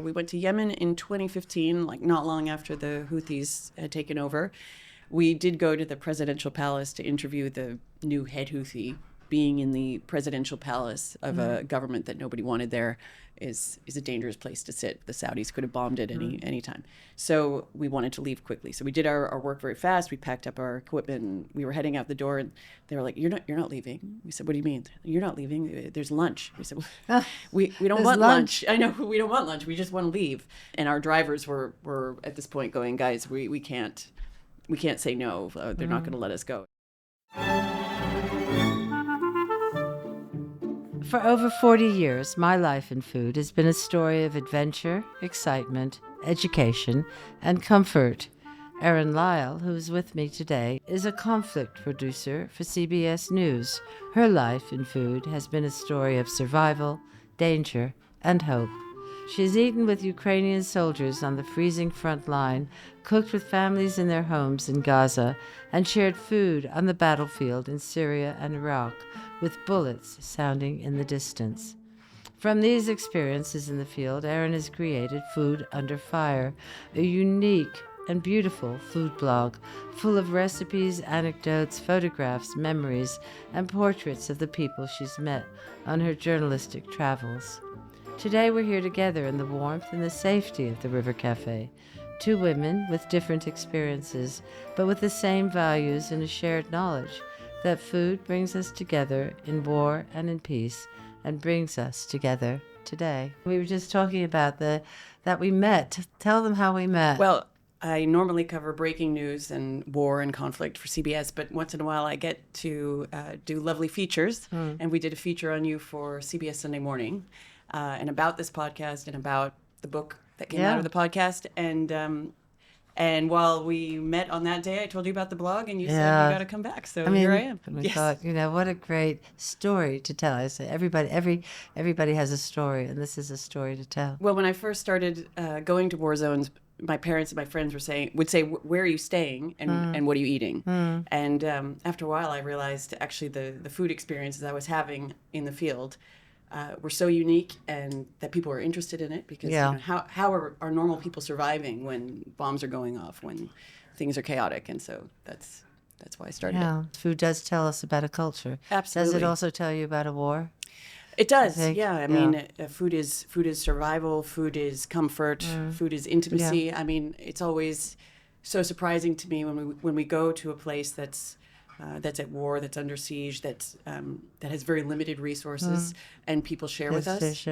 We went to Yemen in 2015, like not long after the Houthis had taken over. We did go to the presidential palace to interview the new head Houthi. Being in the presidential palace of a government that nobody wanted there is a dangerous place to sit. The Saudis could have bombed it any time. So we wanted to leave quickly. So we did our work very fast. We packed up our equipment and we were heading out the door, and they were like, You're not leaving. We said, What do you mean? You're not leaving. There's lunch. We said, we don't want lunch. I know, we don't want lunch. We just want to leave. And our drivers were at this point going, Guys, we can't say no. They're not going to let us go. For over 40 years, my life in food has been a story of adventure, excitement, education, and comfort. Erin Lyall, who is with me today, is a conflict producer for CBS News. Her life in food has been a story of survival, danger, and hope. She has eaten with Ukrainian soldiers on the freezing front line, cooked with families in their homes in Gaza, and shared food on the battlefield in Syria and Iraq, with bullets sounding in the distance. From these experiences in the field, Erin has created Food Under Fire, a unique and beautiful food blog full of recipes, anecdotes, photographs, memories, and portraits of the people she's met on her journalistic travels. Today we're here together in the warmth and the safety of the River Café. Two women with different experiences, but with the same values and a shared knowledge that food brings us together in war and in peace, and brings us together today. We were just talking about that we met. Tell them how we met. Well, I normally cover breaking news and war and conflict for CBS, but once in a while I get to do lovely features, and we did a feature on you for CBS Sunday Morning, and about this podcast and about the book that came out of the podcast, and while we met on that day, I told you about the blog, and you said, you got to come back. So here I am. We thought, what a great story to tell. I say, everybody has a story, and this is a story to tell. Well, when I first started going to war zones, my parents and my friends would say, where are you staying, and what are you eating? And after a while, I realized actually the food experiences I was having in the field were so unique, and that people were interested in it, because how are normal people surviving when bombs are going off, when things are chaotic? And so that's why I started it. Food does tell us about a culture. Absolutely. Does it also tell you about a war? It does. I mean, food is survival, food is comfort, food is intimacy. I mean, it's always so surprising to me when we go to a place that's at war, that's under siege, that has very limited resources, and people share with us,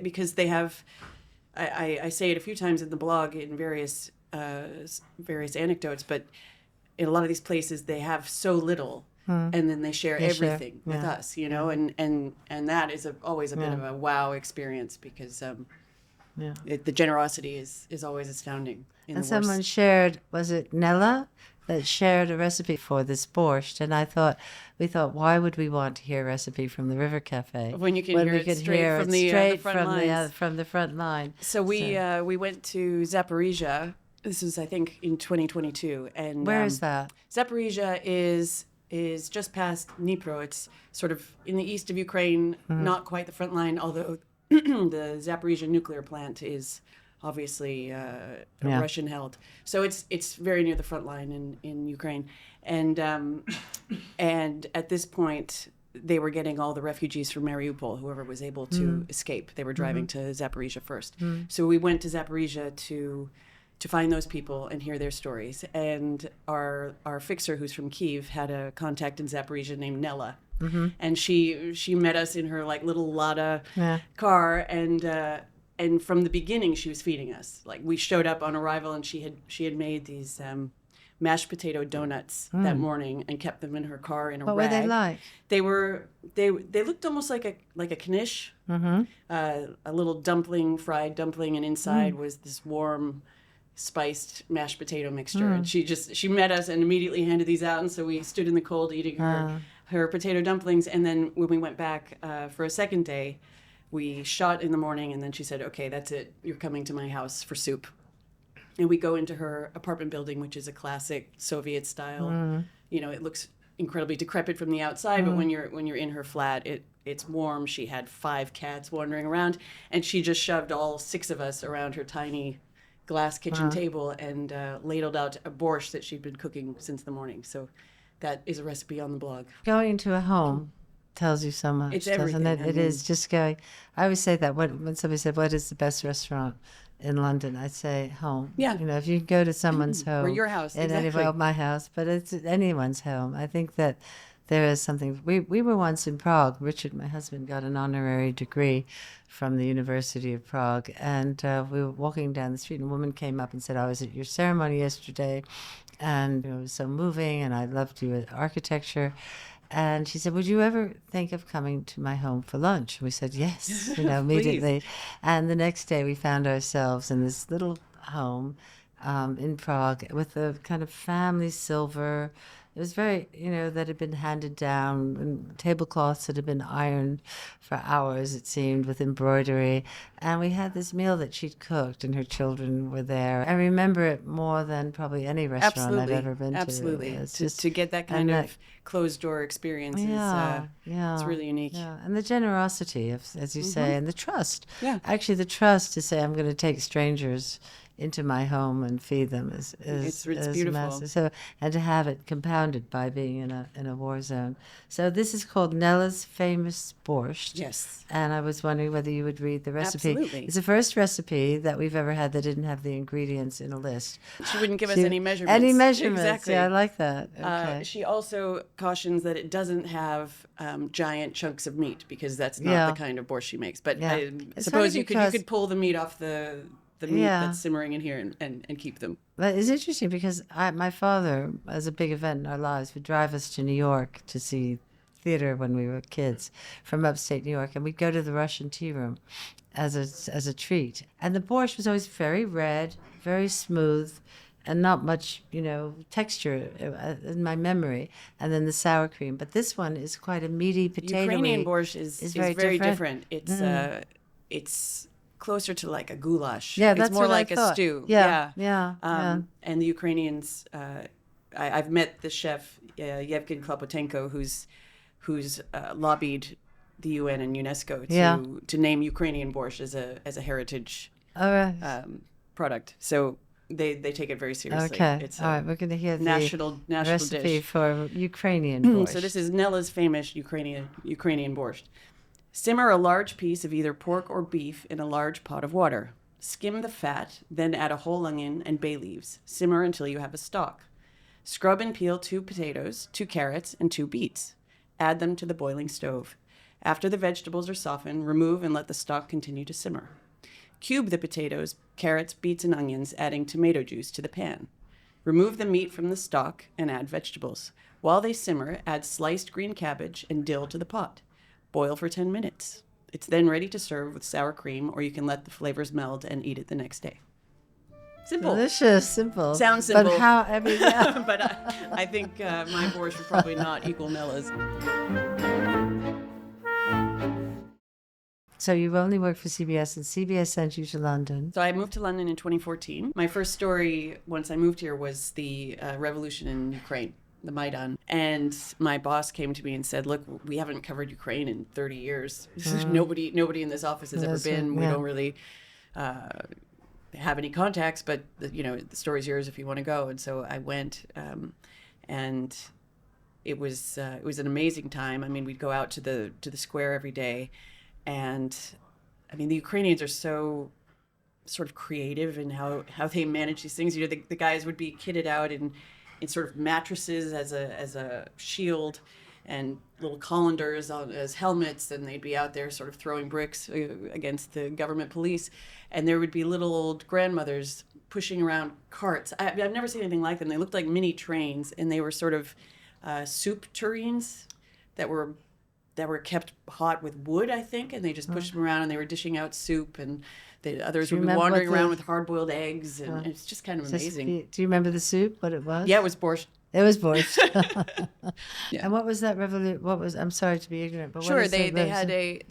because they have, I say it a few times in the blog in various anecdotes, but in a lot of these places they have so little, and then they share everything with us, and that is always a bit of a wow experience, because the generosity is always astounding. And someone shared, was it Nella, that shared a recipe for this borscht, and we thought, why would we want to hear a recipe from the River Cafe when you can hear it straight from the front line? So we went to Zaporizhia. This was, I think, in 2022, and where is that? Zaporizhia is just past Dnipro. It's sort of in the east of Ukraine, not quite the front line, although the Zaporizhia nuclear plant is obviously Russian held. So it's very near the front line in Ukraine. And at this point, they were getting all the refugees from Mariupol, whoever was able to escape. They were driving to Zaporizhia first. So we went to Zaporizhia to find those people and hear their stories. And our fixer, who's from Kyiv, had a contact in Zaporizhia named Nella. And she met us in her little Lada car, and from the beginning, she was feeding us. Like, we showed up on arrival, and she had made these mashed potato donuts that morning and kept them in her car in a rag. What were they like? They looked almost like a knish, a little fried dumpling, and inside was this warm, spiced mashed potato mixture. And she met us and immediately handed these out, and so we stood in the cold eating her potato dumplings. And then when we went back for a second day, we shot in the morning, and then she said, okay, that's it. You're coming to my house for soup. And we go into her apartment building, which is a classic Soviet style. It looks incredibly decrepit from the outside, but when you're in her flat, it's warm. She had 5 cats wandering around, and she just shoved all 6 of us around her tiny glass kitchen table and ladled out a borscht that she'd been cooking since the morning. So that is a recipe on the blog. Going into a home tells you so much, It's doesn't everything. it? It is just going. I always say that when somebody said, "What is the best restaurant in London?" I'd say home. Yeah. If you go to someone's home Or your house, in exactly. my house, but it's anyone's home. I think that there is something. We were once in Prague. Richard, my husband, got an honorary degree from the University of Prague, and we were walking down the street, and a woman came up and said, "I was at your ceremony yesterday, and it was so moving, and I loved your architecture." And she said, "Would you ever think of coming to my home for lunch?" We said, "Yes," immediately. And the next day we found ourselves in this little home in Prague with a kind of family silver. It was very, that had been handed down, and tablecloths that had been ironed for hours, it seemed, with embroidery. And we had this meal that she'd cooked, and her children were there. I remember it more than probably any restaurant I've ever been to. Absolutely. It's To get that kind of closed-door experience it's really unique. Yeah, and the generosity, as you say, and the trust. Yeah. Actually, the trust to say, I'm going to take strangers into my home and feed them is It's beautiful. massive. So, and to have it compounded by being in a war zone. So this is called Nella's Famous Borscht. Yes. And I was wondering whether you would read the recipe. Absolutely. It's the first recipe that we've ever had that didn't have the ingredients in a list. She wouldn't give us any measurements. Any measurements. Exactly. Yeah, I like that. Okay. She also cautions that it doesn't have giant chunks of meat, because that's not the kind of borscht she makes. But I It's suppose funny you could pull the meat off the meat that's simmering in here and keep them. But it's interesting because my father, as a big event in our lives, would drive us to New York to see theater when we were kids from upstate New York, and we'd go to the Russian tea room as a treat. And the borscht was always very red, very smooth, and not much, texture in my memory. And then the sour cream. But this one is quite a meaty potato. Ukrainian borscht is very different. It's closer to like a goulash. Yeah, it's that's more what like I thought. a stew. Yeah. And the Ukrainians, I've met the chef Yevgen Klopotenko, who's lobbied the UN and UNESCO to name Ukrainian borscht as a heritage product. So they take it very seriously. Okay. It's all right, we're going to hear the national recipe dish for Ukrainian borscht. So this is Nella's famous Ukrainian borscht. Simmer a large piece of either pork or beef in a large pot of water. Skim the fat, then add a whole onion and bay leaves. Simmer until you have a stock. Scrub and peel 2 potatoes, 2 carrots, and 2 beets. Add them to the boiling stove. After the vegetables are softened, remove and let the stock continue to simmer. Cube the potatoes, carrots, beets, and onions, adding tomato juice to the pan. Remove the meat from the stock and add vegetables. While they simmer, add sliced green cabbage and dill to the pot. Boil for 10 minutes. It's then ready to serve with sour cream, or you can let the flavors meld and eat it the next day. Simple. Delicious, simple. Sounds simple. But how, yeah. But I think my borscht would probably not equal Nella's. So you've only worked for CBS, and CBS sent you to London. So I moved to London in 2014. My first story once I moved here was the revolution in Ukraine, the Maidan. And my boss came to me and said, "Look, we haven't covered Ukraine in 30 years. Nobody in this office has ever been. We don't really have any contacts, but the story's yours if you want to go." And so I went, and it was an amazing time. I mean, we'd go out to the square every day, and I mean, the Ukrainians are so sort of creative in how they manage these things. The guys would be kitted out in sort of mattresses as a shield, and little colanders as helmets, and they'd be out there sort of throwing bricks against the government police. And there would be little old grandmothers pushing around carts. I've never seen anything like them. They looked like mini trains, and they were sort of soup tureens that were kept hot with wood, I think, and they just pushed them around, and they were dishing out soup, and the others would be wandering around with hard-boiled eggs, and it's just kind of amazing. Do you remember the soup, what it was? Yeah, it was borscht. It was borscht. Yeah. And what was that revolution? I'm sorry to be ignorant, but sure, what is they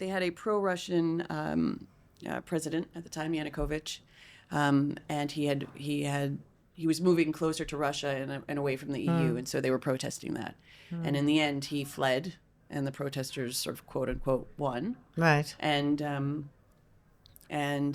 had a pro-Russian president at the time, Yanukovych, and he had he was moving closer to Russia and away from the EU, and so they were protesting that. And in the end, he fled, and the protesters sort of quote unquote won. Right. And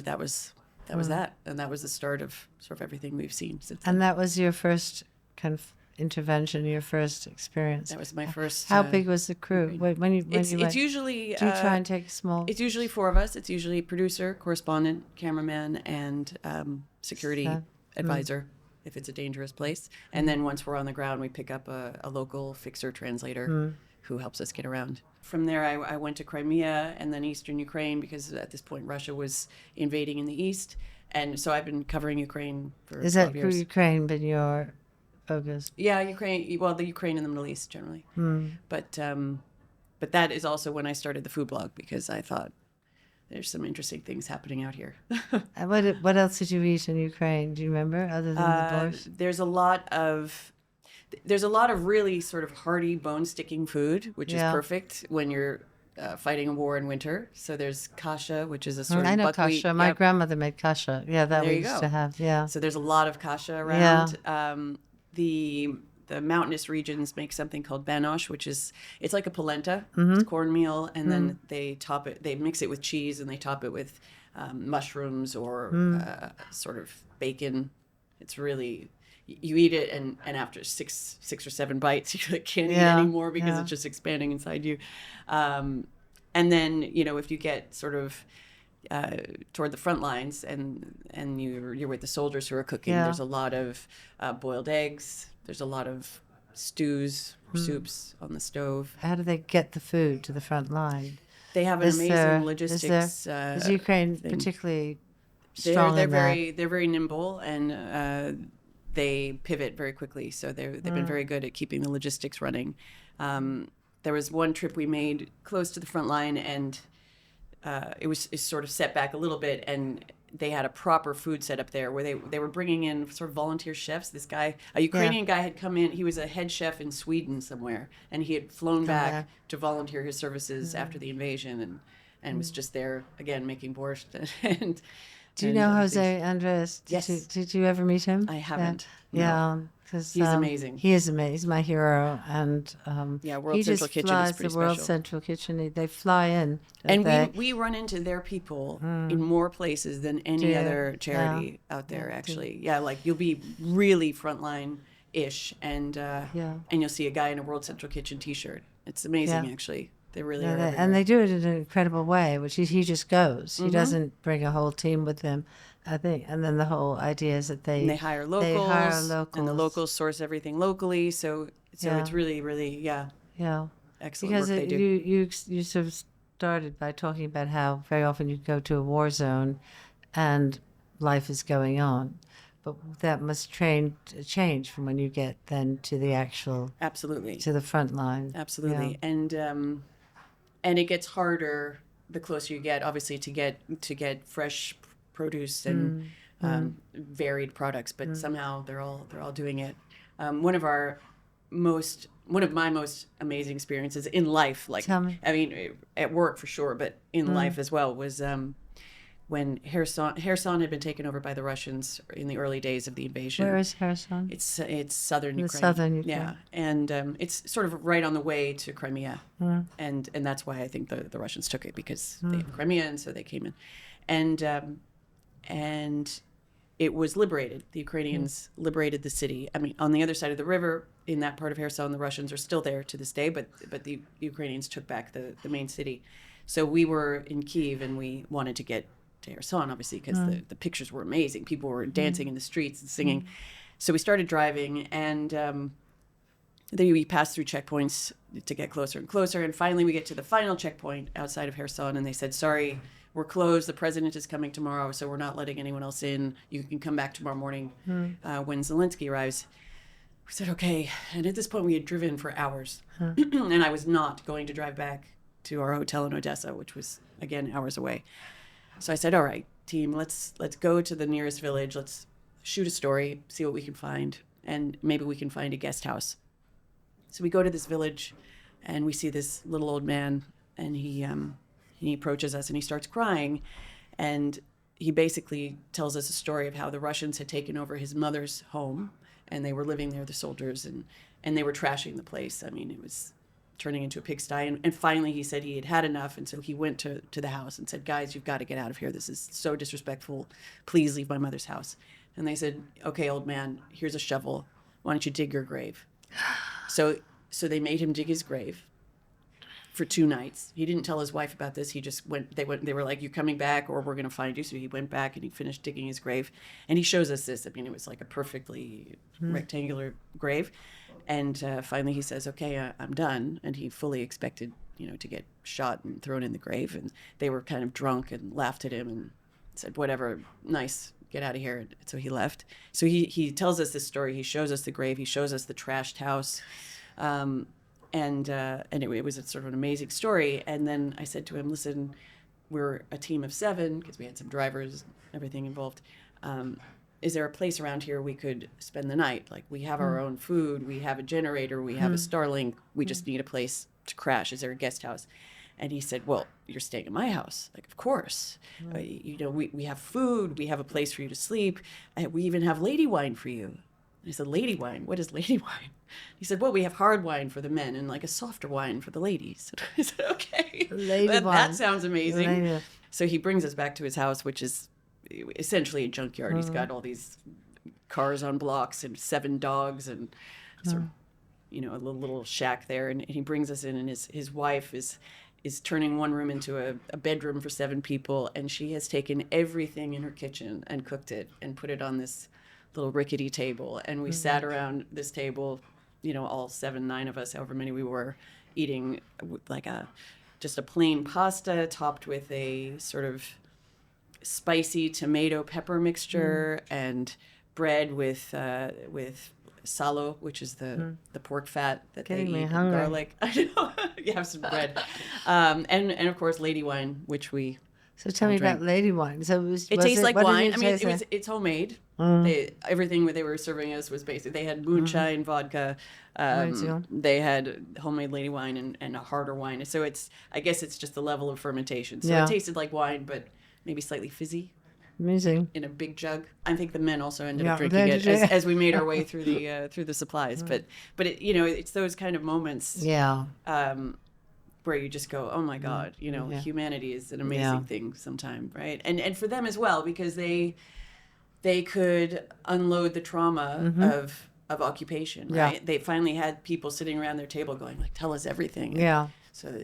that was that, and that was the start of sort of everything we've seen since then. And that was your first kind of intervention, your first experience. That was my first. How big was the crew? When you It's went, usually. do you try and take a small? It's usually 4 of us. It's usually producer, correspondent, cameraman, and security advisor if it's a dangerous place. And then once we're on the ground, we pick up a local fixer translator who helps us get around. From there, I went to Crimea and then eastern Ukraine because at this point Russia was invading in the east. And so I've been covering Ukraine for 12 years. Is Ukraine been your focus? Yeah, Ukraine. Well, the Ukraine and the Middle East generally. But that is also when I started the food blog because I thought there's some interesting things happening out here. And what else did you eat in Ukraine? Do you remember other than the borscht? There's a lot of really sort of hearty, bone-sticking food, which is perfect when you're fighting a war in winter. So there's kasha, which is a sort of buckwheat. Kasha. My grandmother made kasha. Yeah, that we used to have. Yeah. So there's a lot of kasha around. The mountainous regions make something called banosh, it's like a polenta. It's cornmeal, and then they mix it with cheese, and they top it with mushrooms or sort of bacon. It's really, you eat it, and after six or seven bites, you can't eat anymore because it's just expanding inside you. And then, if you get sort of toward the front lines and you're with the soldiers who are cooking, there's a lot of boiled eggs. There's a lot of stews, soups on the stove. How do they get the food to the front line? They have an amazing logistics. Is Ukraine particularly strong in that? They're very nimble, and they pivot very quickly. So they've been very good at keeping the logistics running. There was one trip we made close to the front line, and it sort of set back a little bit, and they had a proper food set up there where they were bringing in sort of volunteer chefs. This guy, a Ukrainian guy, had come in. He was a head chef in Sweden somewhere, and he had flown back to volunteer his services after the invasion, and was just there again making borscht. Do you know Jose Andres? Yes. Did you ever meet him? I haven't. Yeah. Because he's amazing. He is amazing. He's my hero, and World Central Kitchen is pretty special. World Central Kitchen. They fly in, and we run into their people in more places than any other charity out there. Actually, like you'll be really frontline-ish, and you'll see a guy in a World Central Kitchen T-shirt. It's amazing, actually. They really are. And they do it in an incredible way, which he just goes. He doesn't bring a whole team with him, I think. And then the whole idea is that they hire locals, and the locals source everything locally. So it's really, really, excellent because work they do. You sort of started by talking about how very often you go to a war zone, and life is going on. But that must change from when you get then to the actual to the front line. Absolutely, and it gets harder the closer you get, obviously, to get fresh produce and varied products. But somehow they're all doing it. One of my most amazing experiences in life, I mean, at work for sure, but in life as well, was when Kherson had been taken over by the Russians in the early days of the invasion. Where is Kherson? It's southern Ukraine. Southern Ukraine. Yeah, and it's sort of right on the way to Crimea, and that's why I think the Russians took it, because they have Crimea, and so they came in, and it was liberated. The Ukrainians liberated the city. I mean, on the other side of the river, in that part of Kherson, the Russians are still there to this day, but the Ukrainians took back the main city. So we were in Kyiv, and we wanted to get to Kherson, obviously, because the pictures were amazing. People were dancing in the streets and singing. So we started driving, and then we passed through checkpoints to get closer and closer. And finally, we get to the final checkpoint outside of Kherson, and they said, sorry, we're closed. The president is coming tomorrow, so we're not letting anyone else in. You can come back tomorrow morning when Zelensky arrives. We said, okay. And at this point, we had driven for hours. And I was not going to drive back to our hotel in Odessa, which was, again, hours away. So I said, all right, team, let's go to the nearest village. Let's shoot a story, see what we can find, and maybe we can find a guest house. So we go to this village, and we see this little old man, and he approaches us, and he starts crying. And he basically tells us a story of how the Russians had taken over his mother's home, and they were living there, the soldiers, and they were trashing the place. I mean, it was turning into a pigsty. And finally he said he had had enough, and so he went to the house and said, guys, you've got to get out of here. This is so disrespectful. Please leave my mother's house. And they said, okay, old man, here's a shovel. Why don't you dig your grave? So they made him dig his grave for 2 nights. He didn't tell his wife about this. He just went. They were like, "You're coming back, or we're going to find you." So he went back and he finished digging his grave, and he shows us this. I mean, it was like a perfectly rectangular grave, and finally he says, "Okay, I'm done." And he fully expected, to get shot and thrown in the grave. And they were kind of drunk and laughed at him and said, "Whatever, nice, get out of here." And so he left. So he tells us this story. He shows us the grave. He shows us the trashed house. And it was a sort of an amazing story. And then I said to him, listen, we're a team of 7 because we had some drivers, everything involved. Is there a place around here we could spend the night? Like, we have our own food, we have a generator, we have a Starlink, we just need a place to crash. Is there a guest house? And he said, well, you're staying in my house. Like, of course. We have food, we have a place for you to sleep, and we even have lady wine for you. I said, lady wine? What is lady wine? He said, well, we have hard wine for the men and like a softer wine for the ladies. I said, okay, that sounds amazing. Lady. So he brings us back to his house, which is essentially a junkyard. He's got all these cars on blocks and 7 dogs and sort of, a little shack there. And he brings us in, and his wife is turning one room into a bedroom for 7 people. And she has taken everything in her kitchen and cooked it and put it on this little rickety table, and we sat around this table, all 7, 9 of us, however many we were, eating like just a plain pasta topped with a sort of spicy tomato pepper mixture and bread with salo, which is the pork fat that they eat, and garlic. I know. You have some bread, and of course lady wine, which we. So tell me about lady wine. So it tastes like wine. I mean, it's homemade. Everything they were serving us was basic. They had moonshine, vodka. They had homemade lady wine and a harder wine. So I guess it's just the level of fermentation. So it tasted like wine, but maybe slightly fizzy. Amazing. In a big jug. I think the men also ended up drinking it as we made our way through the supplies. But it's those kind of moments. Yeah. Where you just go, oh my God, humanity is an amazing thing sometimes, right? And for them as well, because they could unload the trauma of occupation, right? They finally had people sitting around their table going, like, tell us everything. Yeah. So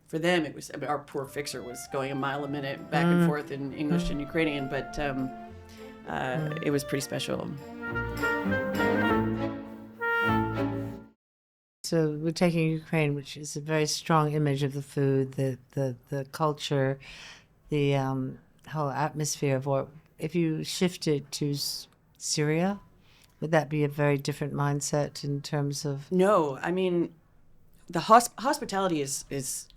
for them, it was, our poor fixer was going a mile a minute back and forth in English and Ukrainian, but it was pretty special. So we're taking Ukraine, which is a very strong image of the food, the culture, the whole atmosphere of war. If you shifted to Syria, would that be a very different mindset in terms of? No, I mean, the hospitality is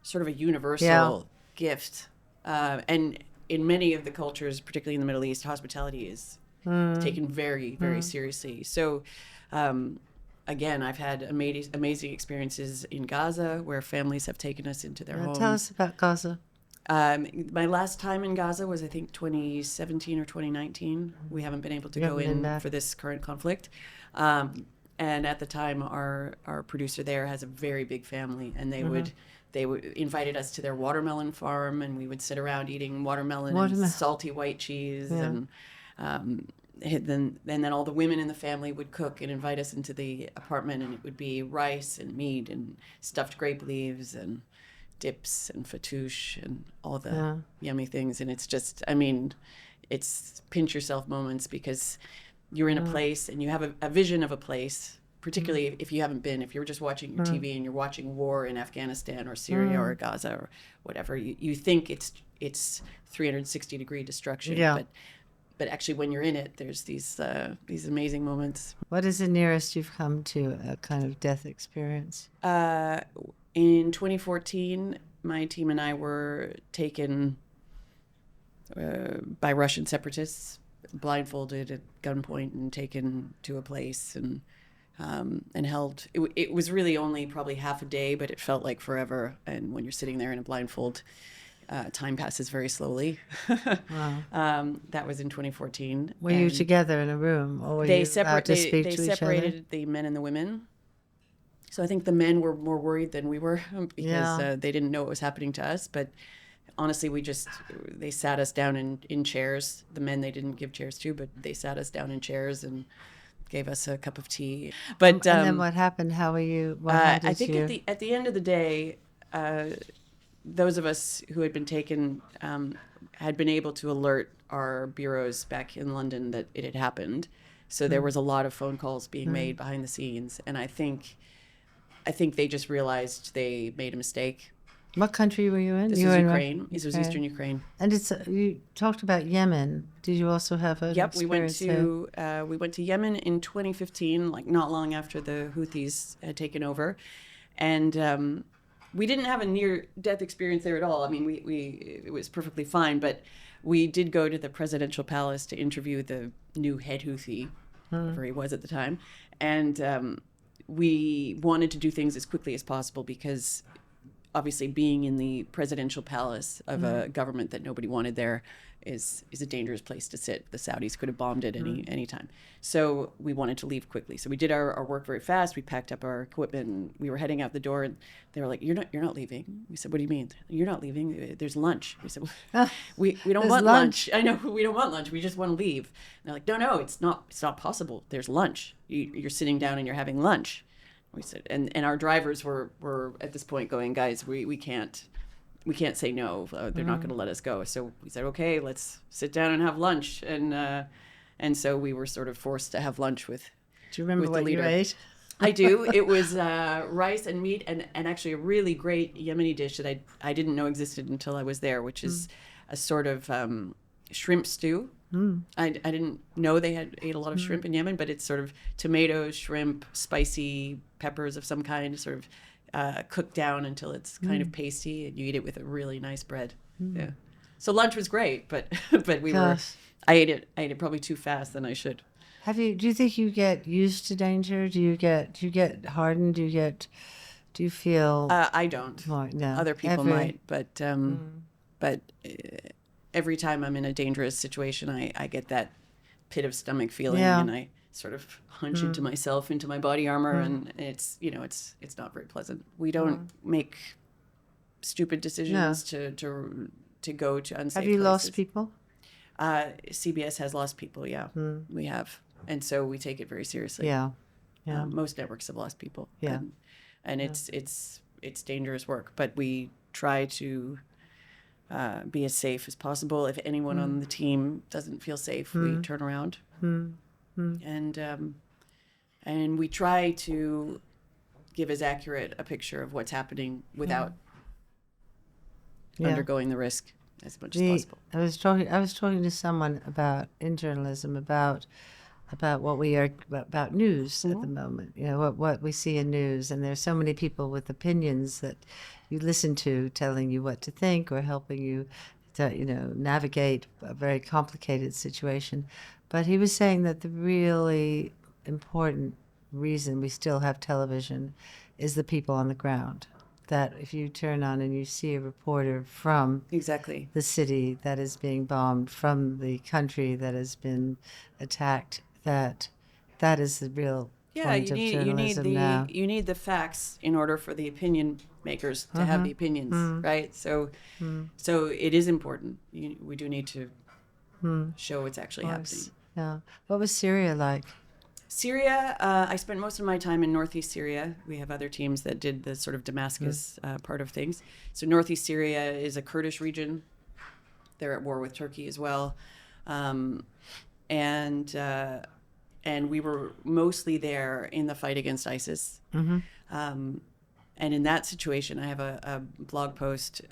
sort of a universal gift, and in many of the cultures, particularly in the Middle East, hospitality is taken very, very seriously. So. Again, I've had amazing experiences in Gaza where families have taken us into their homes. Tell us about Gaza. My last time in Gaza was, I think, 2017 or 2019. We haven't been able to go in for this current conflict. And at the time, our producer there has a very big family, and they would invited us to their watermelon farm, and we would sit around eating watermelon and salty white cheese and. Then all the women in the family would cook and invite us into the apartment, and it would be rice and meat and stuffed grape leaves and dips and fattoush and all the yummy things. And it's just, I mean, it's pinch yourself moments because you're in a place and you have a vision of a place, particularly if you haven't been, if you're just watching your TV and you're watching war in Afghanistan or Syria or Gaza or whatever, you think it's 360-degree destruction. But actually, when you're in it, there's these amazing moments. What is the nearest you've come to a kind of death experience? In 2014, my team and I were taken by Russian separatists, blindfolded at gunpoint, and taken to a place and held. It was really only probably half a day, but it felt like forever. And when you're sitting there in a blindfold. Time passes very slowly. Wow. That was in 2014. Were you together in a room, or were you allowed to speak They to each other? separated the men and the women. So I think the men were more worried than we were because they didn't know what was happening to us. But honestly, they sat us down in chairs. The men they didn't give chairs to, but they sat us down in chairs and gave us a cup of tea. But And then what happened? How were you? I think at the end of the day, those of us who had been taken had been able to alert our bureaus back in London that it had happened. So there was a lot of phone calls being made behind the scenes, and I think they just realized they made a mistake. What country were you in? This was Ukraine. This was Eastern Ukraine. And you talked about Yemen. Did you also have an experience we went to Yemen in 2015, like not long after the Houthis had taken over, and we didn't have a near-death experience there at all. I mean, it was perfectly fine, but we did go to the presidential palace to interview the new head Houthi, whoever he was at the time, and we wanted to do things as quickly as possible because obviously being in the presidential palace of a government that nobody wanted there is a dangerous place to sit. The Saudis could have bombed it any time. So we wanted to leave quickly. So we did our work very fast. We packed up our equipment and we were heading out the door, and they were like, you're not leaving. We said, what do you mean? You're not leaving. There's lunch. We said, well, we don't want lunch. I know, we don't want lunch. We just want to leave. And they're like, no, it's not possible. There's lunch. You're sitting down and you're having lunch. We said, and our drivers were at this point going, guys, we can't say no. They're not going to let us go. So we said, okay, let's sit down and have lunch. And so we were sort of forced to have lunch with. Do you remember what you ate? I do. It was rice and meat, and actually a really great Yemeni dish that I didn't know existed until I was there, which is a sort of shrimp stew. I didn't know they ate a lot of shrimp in Yemen, but it's sort of tomatoes, shrimp, spicy peppers of some kind, sort of cooked down until it's kind of pasty, and you eat it with a really nice bread. Yeah. So lunch was great, but I ate it probably too fast than I should. Do you think you get used to danger? Do you get hardened? Do you feel? I don't. Well, no. Other people might, but every time I'm in a dangerous situation, I get that pit of stomach feeling, and I sort of hunch into myself, into my body armor, and it's not very pleasant. We don't make stupid decisions to go to unsafe places. Have you lost people? CBS has lost people, we have. And so we take it very seriously. Yeah. Most networks have lost people. Yeah. And it's dangerous work, but we try to be as safe as possible. If anyone on the team doesn't feel safe, we turn around. And we try to give as accurate a picture of what's happening without undergoing the risk as much as possible. I was talking to someone in journalism about about news at the moment. You know, what we see in news, and there's so many people with opinions that you listen to, telling you what to think or helping you to navigate a very complicated situation. But he was saying that the really important reason we still have television is the people on the ground. That if you turn on and you see a reporter from the city that is being bombed, from the country that has been attacked, that is the real point of journalism now. You need the facts in order for the opinion makers to have the opinions, right? So it is important. We do need to show what's actually happening. Yeah. What was Syria like? Syria, I spent most of my time in northeast Syria. We have other teams that did the sort of Damascus part of things. So northeast Syria is a Kurdish region. They're at war with Turkey as well. And we were mostly there in the fight against ISIS. And in that situation, I have a blog post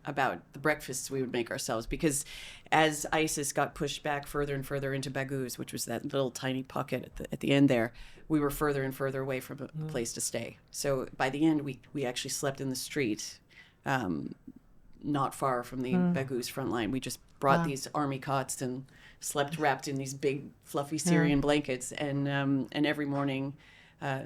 about the breakfasts we would make ourselves, because as ISIS got pushed back further and further into Baghouz, which was that little tiny pocket at the end there, we were further and further away from a place to stay. So by the end, we actually slept in the street, not far from the Baghouz front line. We just brought these army cots and slept wrapped in these big fluffy Syrian blankets, and every morning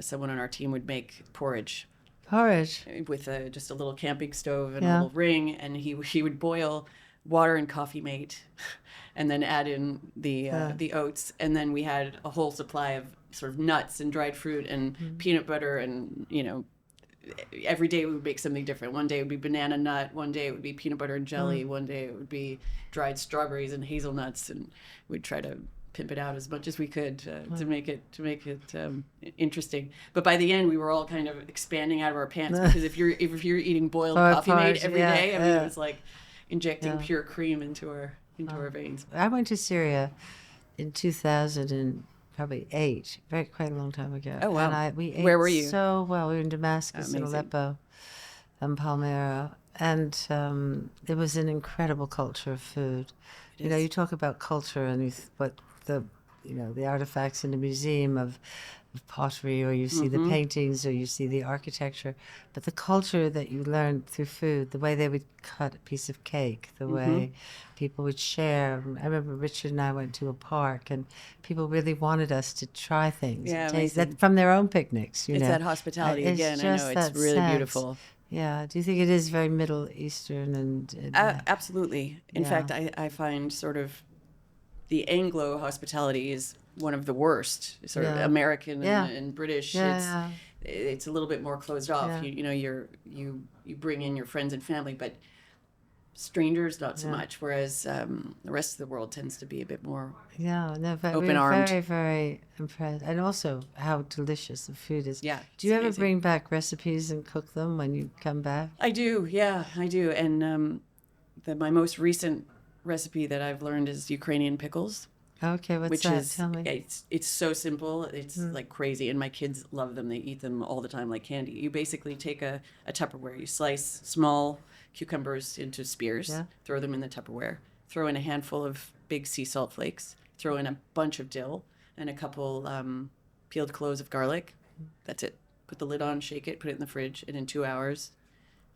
someone on our team would make porridge. Porridge. with just a little camping stove and a Yeah. little ring, and he would boil water and coffee mate, and then add in the oats, and then we had a whole supply of sort of nuts and dried fruit and peanut butter, and every day we would make something different. One day it would be banana nut, one day it would be peanut butter and jelly, one day it would be dried strawberries and hazelnuts, and we'd try to pimp it out as much as we could to make it interesting. But by the end, we were all kind of expanding out of our pants, because if you're eating boiled coffee mate every day, I mean, it was like injecting pure cream into our veins. I went to Syria in 2008, quite a long time ago. Oh, wow. And we ate Where were you? so well. We were in Damascus and Amazing. Aleppo and Palmyra. And it was an incredible culture of food. You talk about culture and what the artifacts in the museum of pottery, or you see the paintings, or you see the architecture, but the culture that you learn through food, the way they would cut a piece of cake, the way people would share. I remember Richard and I went to a park, and people really wanted us to try things, Yeah, taste amazing. that from their own picnics. It's that hospitality It's again. I just know, that it's really sense. beautiful. Yeah. Do you think it is very Middle Eastern and Absolutely. In fact, I find sort of the Anglo hospitality is one of the worst, sort of American and British. It's a little bit more closed off. Yeah. You bring in your friends and family, but strangers not so much. Whereas the rest of the world tends to be a bit more open-armed. Very, very impressed, and also how delicious the food is. Yeah. Do you it's ever amazing. bring back recipes and cook them when you come back? I do. Yeah, I do. And my most recent recipe that I've learned is Ukrainian pickles. Okay, what's Which that? is, Tell me. it's so simple. It's like crazy, and my kids love them. They eat them all the time like candy. You basically take a Tupperware, you slice small cucumbers into spears, throw them in the Tupperware, throw in a handful of big sea salt flakes, throw in a bunch of dill, and a couple peeled cloves of garlic. That's it. Put the lid on, shake it, put it in the fridge, and in 2 hours,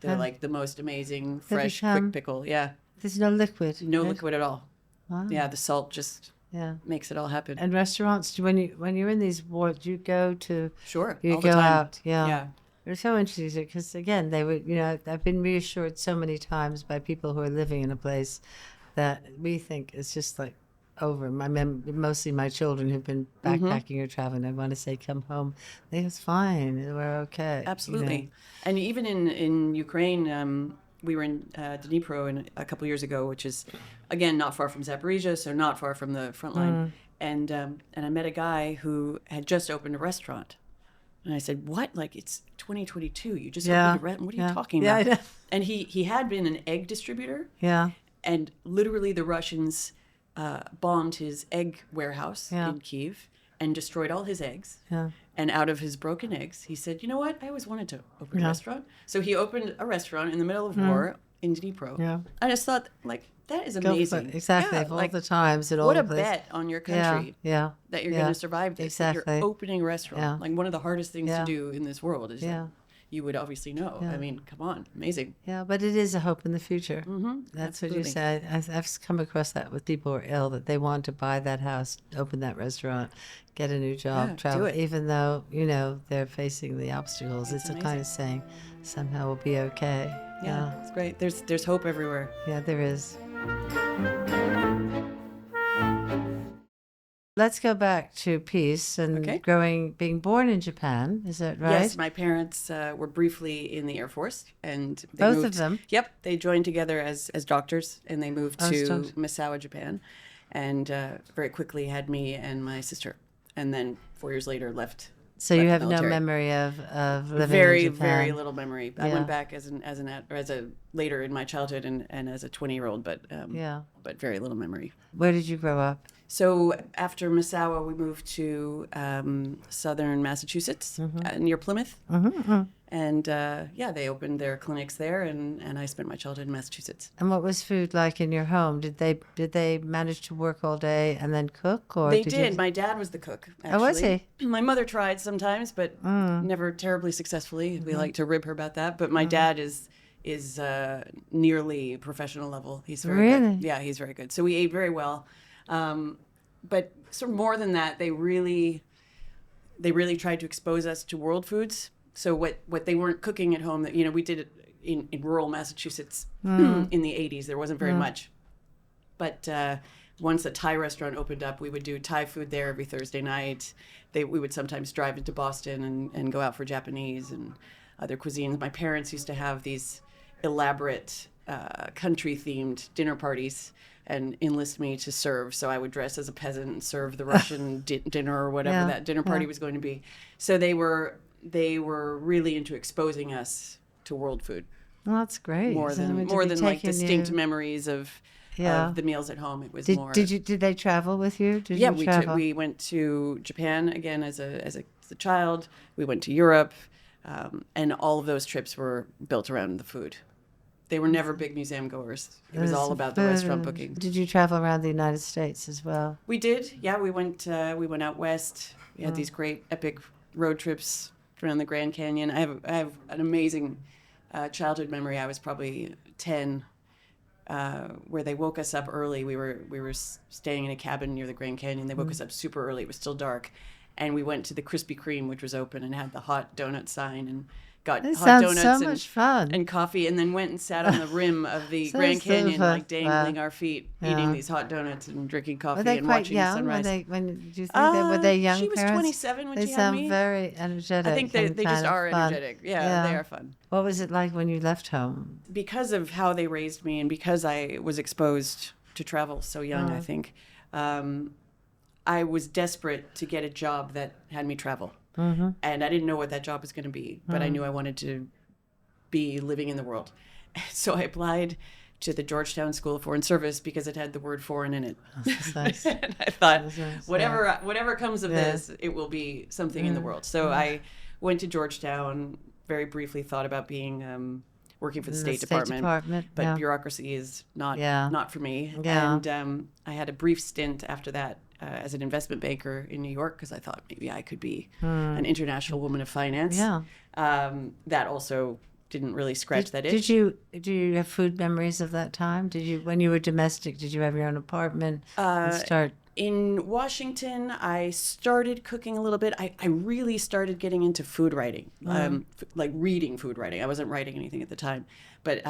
they're like the most amazing, fresh, quick pickle. Yeah. There's no liquid. No right? liquid at all. Wow. Yeah, the salt just Yeah. makes it all happen. And restaurants, when you're in these wards, you go to Sure. you all the go time. out. Yeah. Yeah. It's so interesting because again, they would I've been reassured so many times by people who are living in a place that we think is just like over. Mostly my children who've been backpacking or traveling. They want to say, "Come home." They go, "It's fine. We're okay." Absolutely. And even in Ukraine, we were in Dnipro a couple years ago, which is, again, not far from Zaporizhia, so not far from the front line. And I met a guy who had just opened a restaurant. And I said, "What? Like, it's 2022. You just opened a restaurant? What are you talking about?" I know. And he had been an egg distributor. Yeah. And literally the Russians bombed his egg warehouse in Kyiv and destroyed all his eggs. Yeah. And out of his broken eggs, he said, "You know what? I always wanted to open a restaurant." So he opened a restaurant in the middle of war in Dnipro. Yeah. I just thought, like, that is Go for amazing. it. Exactly. Yeah, Of all like, the times and all what a the places. bet on your country Yeah. that you're going to survive this. that Exactly. You're opening a restaurant. Yeah. Like, one of the hardest things to do in this world is Yeah. you would obviously know. Yeah. I mean, come on. Amazing. Yeah, but it is a hope in the future. That's what you Absolutely. said. I've come across that with people who are ill, that they want to buy that house, open that restaurant, get a new job, Yeah, travel, do it. even though, they're facing the obstacles. It's a kind of saying, somehow we'll be okay. Yeah, it's great. There's hope everywhere. Yeah, there is. Let's go back to peace and being born in Japan. Is that right? Yes, my parents were briefly in the Air Force, and they Both moved, of them? Yep, they joined together as doctors, and they moved As to doctors. Misawa, Japan, and very quickly had me and my sister, and then 4 years later left. So left you the have no military. memory of living Very, in Japan? very little memory. I Yeah. went back as a later in my childhood and as a 20-year-old, but very little memory. Where did you grow up? So after Misawa, we moved to southern Massachusetts, near Plymouth. And they opened their clinics there, and I spent my childhood in Massachusetts. And what was food like in your home? Did they manage to work all day and then cook, or They did did. you... My dad was the cook, actually. Oh, was he? My mother tried sometimes, but never terribly successfully. We like to rib her about that. But my dad is nearly professional level. He's very Really? good. Yeah, he's very good. So we ate very well. But sort of more than that, they really tried to expose us to world foods. So what they weren't cooking at home, that we did it in rural Massachusetts in the 80s. There wasn't very much. But once a Thai restaurant opened up, we would do Thai food there every Thursday night. We would sometimes drive into Boston and go out for Japanese and other cuisines. My parents used to have these elaborate country-themed dinner parties and enlist me to serve. So I would dress as a peasant and serve the Russian dinner or whatever that dinner party was going to be. So they were really into exposing us to world food. Well, that's great. More than like distinct memories of the meals at home. It was more. Did they travel with you? We went to Japan again as a child. We went to Europe, and all of those trips were built around the food. They were never big museum goers. It was all about the restaurant booking. Did you travel around the United States as well? We did. Yeah, we went out west. We had these great epic road trips around the Grand Canyon. I have an amazing childhood memory. I was probably 10, where they woke us up early. We were staying in a cabin near the Grand Canyon. They woke us up super early. It was still dark, and we went to the Krispy Kreme, which was open, and had the hot donut sign and got hot donuts and coffee, and then went and sat on the rim of the Grand Canyon, like dangling our feet, eating these hot donuts and drinking coffee and watching the sunrise. Were they young? She was parents? 27 when she had me. They sound very energetic. I think they just are energetic. Yeah, they are fun. What was it like when you left home? Because of how they raised me and because I was exposed to travel so young, I think, I was desperate to get a job that had me travel. Mm-hmm. And I didn't know what that job was going to be, but I knew I wanted to be living in the world. So I applied to the Georgetown School of Foreign Service because it had the word foreign in it. That's nice. And I thought, whatever comes of this, it will be something in the world. So I went to Georgetown, very briefly thought about being working for the State Department, but bureaucracy is not for me. Yeah. And I had a brief stint after that as an investment banker in New York because I thought maybe I could be an international woman of finance. Yeah. That also didn't really scratch that itch. Do you have food memories of that time? When you were domestic, did you have your own apartment and start? In Washington, I started cooking a little bit. I really started getting into food writing, like reading food writing. I wasn't writing anything at the time, but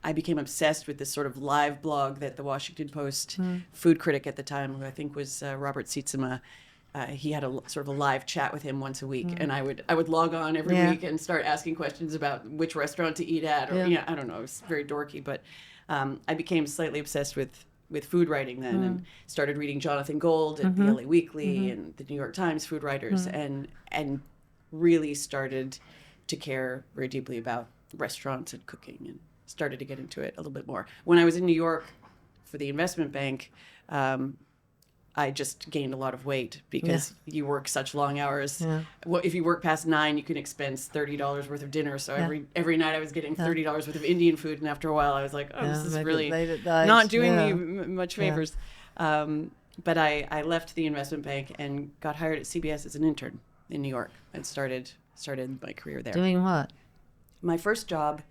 I became obsessed with this sort of live blog that the Washington Post food critic at the time, who I think was Robert Sietsema, he had a sort of a live chat with him once a week, and I would log on every week and start asking questions about which restaurant to eat at, or I don't know, it was very dorky, but I became slightly obsessed with food writing then, and started reading Jonathan Gold at the LA Weekly and the New York Times food writers, and really started to care very deeply about restaurants and cooking, and started to get into it a little bit more. When I was in New York for the investment bank, I just gained a lot of weight because you work such long hours. Yeah. Well, if you work past 9, you can expense $30 worth of dinner. So every night I was getting $30 worth of Indian food, and after a while I was like, this is really not doing me much favors. But I left the investment bank and got hired at CBS as an intern in New York and started my career there. Doing what? My first job,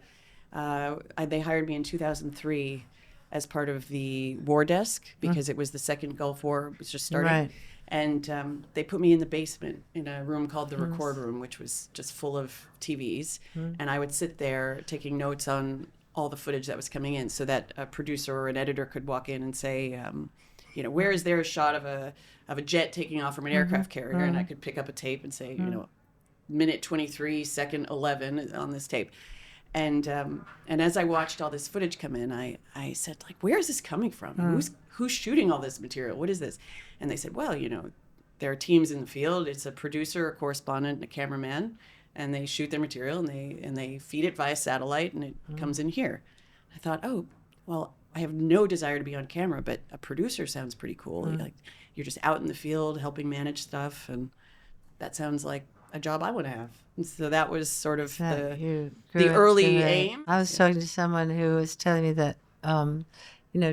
they hired me in 2003 as part of the war desk because it was the second Gulf War was just starting. Right. And they put me in the basement in a room called the record room, which was just full of TVs. And I would sit there taking notes on all the footage that was coming in so that a producer or an editor could walk in and say, where is there a shot of a jet taking off from an aircraft carrier? And I could pick up a tape and say, minute 23, second 11 on this tape. And as I watched all this footage come in, I said, like, where is this coming from? Who's shooting all this material? What is this? And they said, well, there are teams in the field. It's a producer, a correspondent, and a cameraman, and they shoot their material and they feed it via satellite, and it comes in here. I thought, oh, well, I have no desire to be on camera, but a producer sounds pretty cool. You're just out in the field helping manage stuff, and that sounds like a job I want to have. And so that was sort of the early aim. I was talking to someone who was telling me that,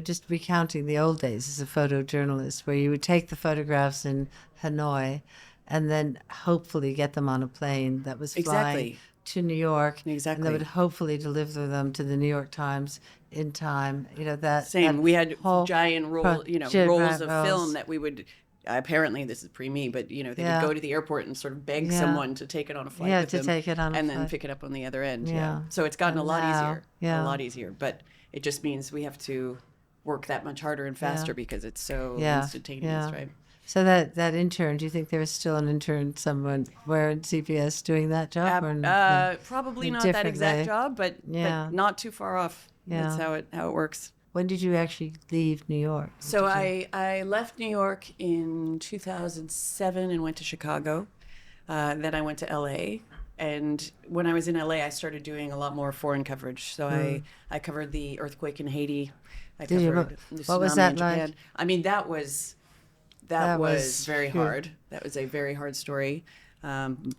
just recounting the old days as a photojournalist, where you would take the photographs in Hanoi and then hopefully get them on a plane that was flying to New York. Exactly. And they would hopefully deliver them to the New York Times in time. We had giant rolls of film that we would apparently this is pre-me, but they would go to the airport and sort of beg Yeah. someone to take it on a flight with them, take it on a and then flight. pick it up on the other end. Yeah. So it's gotten And a lot now, easier, yeah. a lot easier. But it just means we have to work that much harder and faster because it's so instantaneous, right? So that intern, do you think there was still an intern somewhere in CBS doing that job? Probably in not that different exact way? job, but not too far off. Yeah. That's how it works. When did you actually leave New York? So I left New York in 2007 and went to Chicago. Then I went to LA. And when I was in LA, I started doing a lot more foreign coverage. So I covered the earthquake in Haiti. I covered the what was tsunami that in Japan. like? I mean, that was very hard. That was a very hard story.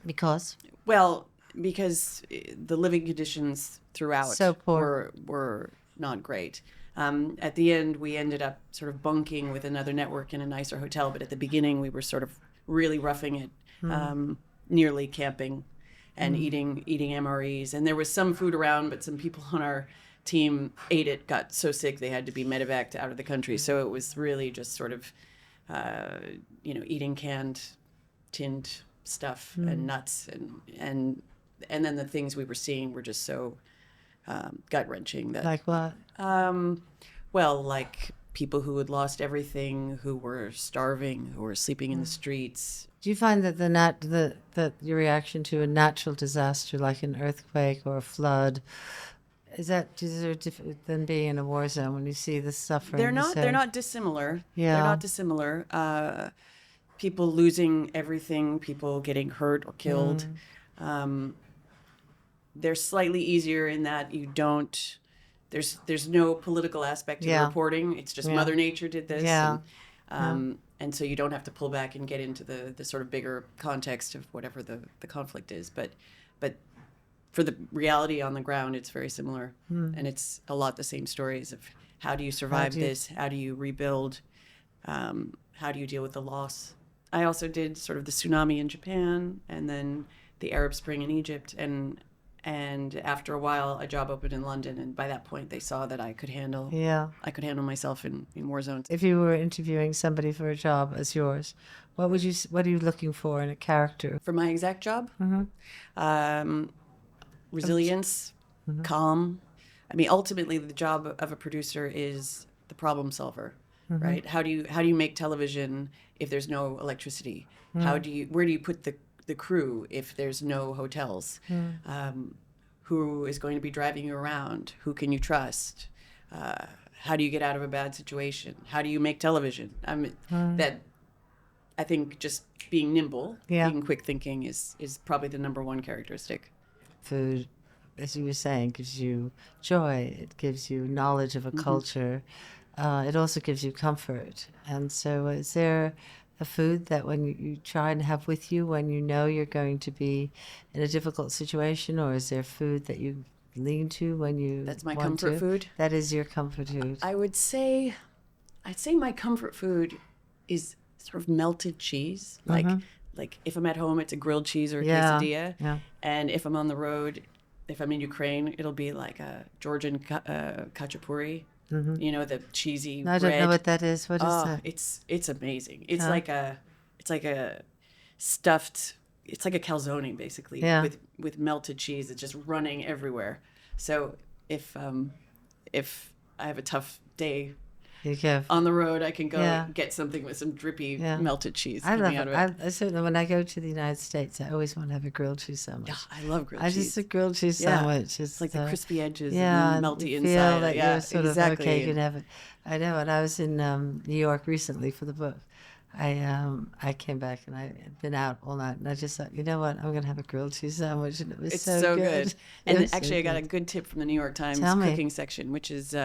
Because? Well, because the living conditions throughout So poor. were not great. At the end, we ended up sort of bunking with another network in a nicer hotel. But at the beginning, we were sort of really roughing it, nearly camping and eating MREs. And there was some food around, but some people on our team ate it, got so sick they had to be medevaced out of the country. So it was really just sort of, eating canned, tinned stuff and nuts. And then the things we were seeing were just so gut-wrenching. That, Like what? well, like people who had lost everything, who were starving, who were sleeping in the streets. Do you find that that your reaction to a natural disaster like an earthquake or a flood is there different than being in a war zone when you see the suffering? They're not dissimilar. Yeah. They're not dissimilar. People losing everything, people getting hurt or killed. They're slightly easier in that you don't. There's no political aspect to the reporting. It's just Mother Nature did this. Yeah. And so you don't have to pull back and get into the sort of bigger context of whatever the conflict is. But for the reality on the ground, it's very similar. And it's a lot the same stories of how do you survive this? How do you rebuild? How do you deal with the loss? I also did sort of the tsunami in Japan and then the Arab Spring in Egypt. And after a while, a job opened in London, and by that point, they saw that I could handle myself in war zones. If you were interviewing somebody for a job as yours, what are you looking for in a character? For my exact job, resilience, calm. I mean, ultimately, the job of a producer is the problem solver, right? How do you make television if there's no electricity? Where do you put the crew if there's no hotels? Who is going to be driving you around? Who can you trust? How do you get out of a bad situation? How do you make television? That I think just being nimble, being quick thinking is probably the number one characteristic. Food, as you were saying, gives you joy. It gives you knowledge of a culture. It also gives you comfort. And so is there a food that when you try and have with you when you know you're going to be in a difficult situation, or is there food that you lean to when you That's my want comfort to? food. That is your comfort food. I'd say my comfort food is sort of melted cheese. Like if I'm at home, it's a grilled cheese or a quesadilla. Yeah. And if I'm on the road, if I'm in Ukraine, it'll be like a Georgian khachapuri. The cheesy I bread. don't know what that is. What is that? It's amazing. It's like a stuffed. It's like a calzone basically with melted cheese. It's just running everywhere. So if I have a tough day on the road, I can go get something with some drippy melted cheese coming out of it. I certainly, when I go to the United States, I always want to have a grilled cheese sandwich. Yeah, I love grilled cheese. Just a grilled cheese sandwich. It's like the crispy edges and and the melty you inside. Feel that you're sort exactly. of okay, you can have it. I know. When I was in New York recently for the book, I came back and I had been out all night, and I just thought, you know what, I'm going to have a grilled cheese sandwich, and it was so good. And actually, I got a good tip from the New York Times cooking section, which is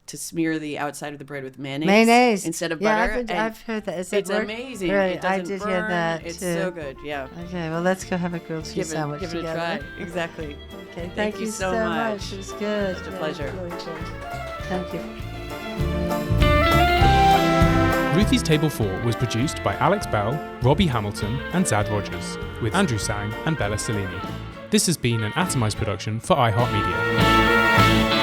to smear the outside of the bread with mayonnaise instead of butter. I've heard that. It's amazing. Right, it doesn't I did burn. hear that It's too. so good. Yeah. Okay, well, let's go have a grilled cheese sandwich Give it together. a try. Exactly. Okay, Thank you so much. It was good. It's a pleasure. Really good. Thank you. Ruthie's Table 4 was produced by Alex Bell, Robbie Hamilton and Zad Rogers, with Andrew Sang and Bella Salini. This has been an Atomized production for iHeart Media.